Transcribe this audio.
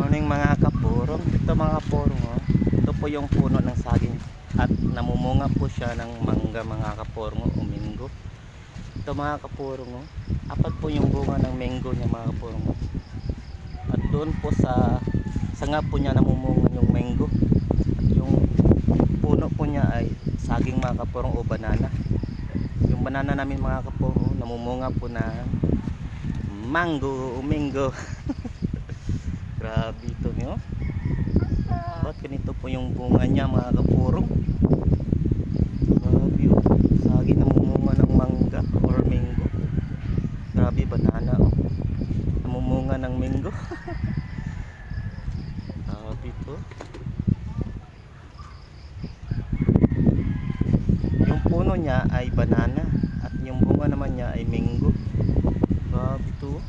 Morning mga kapurong. Ito mga kapurong, oh. Ito po yung puno ng saging at namumunga po siya ng mangga mga kapurong, o minggo. Ito mga kapurong, oh. Apat po yung bunga ng minggo niya mga kapurong, oh. At doon po sa sanga po niya namumunga yung minggo. At yung puno po niya ay saging mga kapurong o banana. Yung banana namin mga kapurong, namumunga po na mango o minggo. Grabe ito nyo. Ba't ganito po yung bunga niya mga kapurong? Grabe oh. Saging namumunga ng mangga or minggo. Grabe, banana oh. Namumunga ng minggo. Grabe ito. Yung puno niya ay banana at yung bunga naman niya ay minggo. Grabe ito.